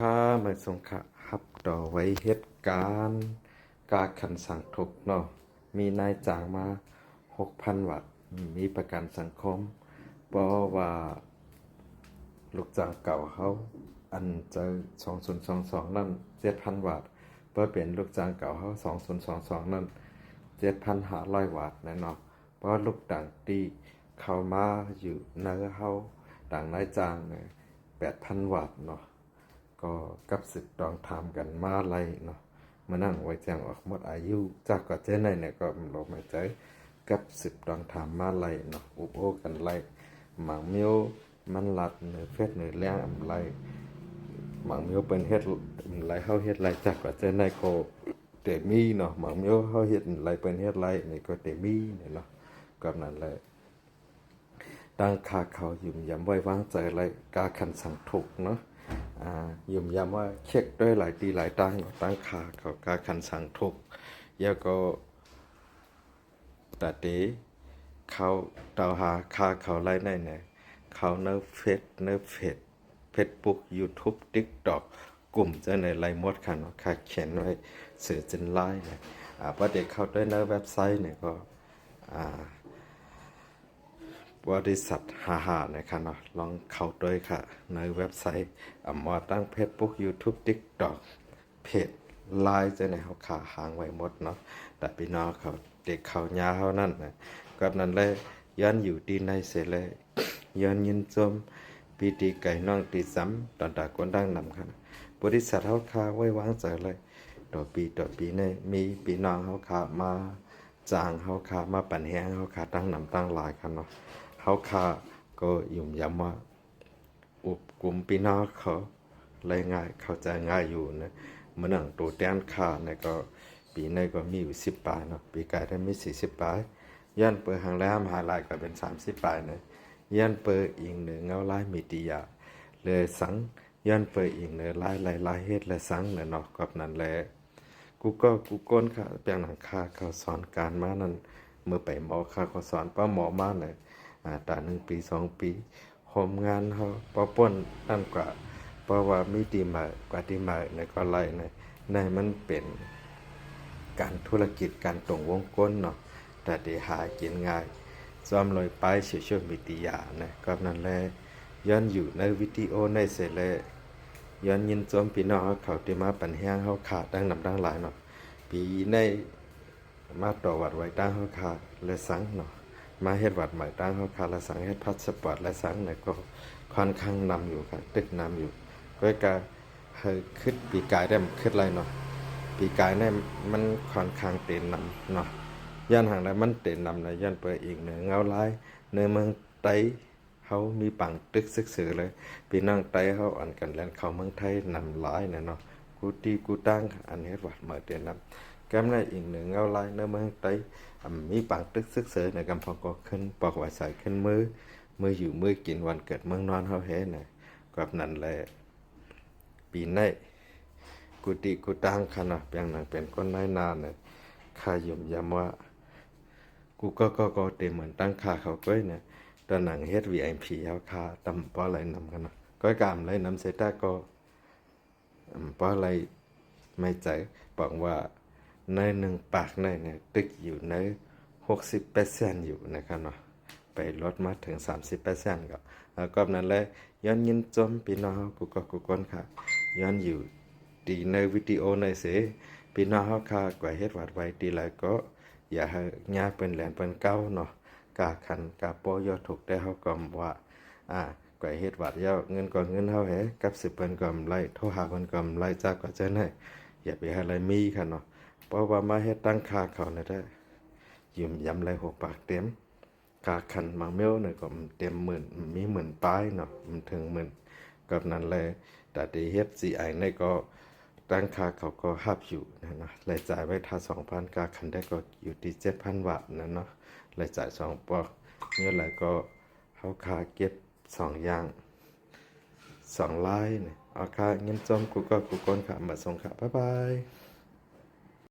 ถ้ามาสงขะฮับต่อไว้เหตุการณ์การขันสังทุกเนาะมีนายจ้างมา6,000 วัตต์มีประกันสังคมเพราะว่าลูกจ้างเก่าเขาอันเจอ2022นั่น7,000 วัตต์เพื่อเป็นลูกจ้างเก่าเขา2022นั่น7,500 วัตต์แน่เนาะเพราะลูกต่างที่เข้ามาอยู่ในเขาต่างนายจ้างเนี่ย8,000 วัตต์เนาะก็กับสิบตองทำกันมาไรเนาะมานั่งไว้แจ้งออกหมดอายุจากก็เจ้าในเนี่ยก็ลงมาใจกับสิบตองทำมาไรเนาะอุปโภกันไรหมังเมียวมันหลัดเนื้อเฟสเนื้อแรงไรหมังเมียวเป็นเฮ็ดไรเข้าเฮ็ดไรจากก็เจ้าในโคเตมีเนาะหมังเมียวเข้าเฮ็ดไรเป็นเฮ็ดไรนี่ก็เตมีเนี่ยเนาะกับนั้นเลยตั้งคาเขายุ่มยำไว้วางใจไรกาขันสั่งถูกเนาะยุ่มยำว่าเช็คด้วยหลายตีหลายตั้งขาเขาการขันสั่งทุกแล้วก็แต่เดเขาเตาหาคาเขาไล่ในเนี่ยเขาเนื้อเฟซบุ๊กยูทูบติ๊กต็อกกลุ่มจะในไลน์มดค่ะเนาะค่ะเขียนไว้สื่อจินไลน์เนี่ยพอเด็กเขาด้วยเนื้อเว็บไซต์เนี่ยก็บริษัทหานะครับเนาะลองเข้าด้วยค่ะในเว็บไซต์มาตั้งเพจบุ๊ก YouTube TikTok เพจไลน์จะในเขาขาหางไว้หมดเนาะแต่พี่น้องเขาเด็กเขายาเขานั่นนะก็นั้นเลยย้อนอยู่ดีในเสเลยย้อนยินจมปีตีไก่น้องตีซ้ำตอนตากวนดังนำครับบริษัทเขาขาไว้วางใจเลยต่อปีในมีพี่น้องเขาขามาจางเขาขามาปั่นแห้งเขาขาตั้งนำตั้งหลายครับเนาะเขาขาก็ยุ่มยำว่าอุบกลุ่มพี่น้องเขาเลยง่ายเข้าใจง่ายอยู่นะเมื่อหนังตัวแต้นขาเนี่ยก็ปีในก็มีอยู่10 ปลายเนาะปีกายได้มี40 ปลายย่านเปิดหางแล้วมหาลัยก็เป็น30 ปลายนะย่านเปิดอีกหนึ่งเงาลายมีติยาเลยสังย่านเปิดอีกหนึ่งลายเฮ็ดและสังเนี่ยเนาะกับนั้นแหละกูก้นค่ะแปลงหนังคาเขาสอนการมานั้นเมื่อไปหมอค่ะเขาสอนป้าหมอมาเนี่ยแต่1 ปี 2 ปีโฮมงานเขาป้าป่นนั่นกว่าเพราะว่ามีตีมากว่าตีมาในก็ไล่ในมันเป็นการธุรกิจการตรงวงก้นเนาะแต่ได้หากินง่ายซ้อมลอยไปเชื่อมีติยานะก็นั่นแหละย้อนอยู่ในวิดีโอในเสร็จแล้วย้อนยินจมพี่น้องเขาที่มาปั่นแห้งเขาขาดดังนำดังหลายเนาะปีในมาต่อวัดไว้ตั้งเขาขาดและสังเนาะมาเฮ็ดวัดใหม่ตั้งเขาขาดและสังเฮ็ดพัสปอร์ตและสังเนี่ยก็ค่อนข้างนำอยู่ครับตึกนำอยู่ก็การขึ้นปีกายได้ขึ้นไรเนาะปีกายเนี่ยมันค่อนข้างเต็นนำเนาะย่านห่างได้มันเต็นนำในย่านเปิดอีกเนื้อเงาลายเนื้อเมืองไต้เขามีปังตึกซึกสือเลยพี่น้องไต้เขาอ่อนกันแล้วเขาเมืองไทยนำหลายเนี่ยเนาะกูตั้งอันนี้วัดเมื่อเต็นนำแก้มได้อีกเนื้อเงาลายเนื้อเมืองไต้มีปังตึกซึกสือในกำพองก็ขึ้นปอกไว้ใส่ขึ้นมืออยู่มือกินวันเกิดเมืองนอนเขาเห็นเนี่ยกับนั่นแหละปีในกูตั้งขนาดเพียงหนังเป็นคนนายนานเนี่ยข้ายุ่มยำว่ากูก็เต็มเหมือนตั้งค่าเขาก้อยเนี่ยตอนหนังเฮ็ด VIP เขาค่าตำป้ออะไรนำกันเนาะก้อยกามอะไรนำเสร็จก็ป้ออะไรไม่ใจบอกว่าใน1 ปากในเนี่ยตึกอยู่ใน60%อยู่นะครับเนาะไปลดมาถึง30%ก็แล้วก็นั้นเลยย้อนยินจมพี่น้องกูก้นค่ะย้อนอยู่ดีในวิดีโอในเสพี่น้องเขาค่ะกว่าเฮ็ดวัดไว้ดีแล้วก็อย่าให้ญาเป็นแหลนเป็นเก้าเนาะกาขันกาโปยอถูกได้เขาก็ว่ากว่าเฮ็ดวัดยอเงินก่อนเงินเฮาแหกับ10เปิ้นก็ไล่โทรหาเพิ่นก็ไล่จากก็จะได้อย่าไปให้อะไรมีค่ะเนาะเพราะว่ามาเฮ็ดตั้งค่าเขาเนี่ยได้ยืมยำไร6 ปากเต็มกาขันมังเมลเนี่ยก็เต็มหมื่นมี10,000 ปลายเนาะมันถึง10,000กับนั้นเลยแต่ที่เฮ็ด CI เนี่ยก็ตั้งค่าเขาก็หับอยู่นะรายจ่ายไว้ถ้า 2,000 กาคันได้ก็อยู่ที่ 7,000 บาทนะเนาะรายจ่าย2 ปอกเนี่ยแหละก็เขาค่าเก็บ2 อย่าง2 ลายเนี่ยเอาค่าเงินจมกูก้นค่ะมาส่งค่ะบ๊ายบาย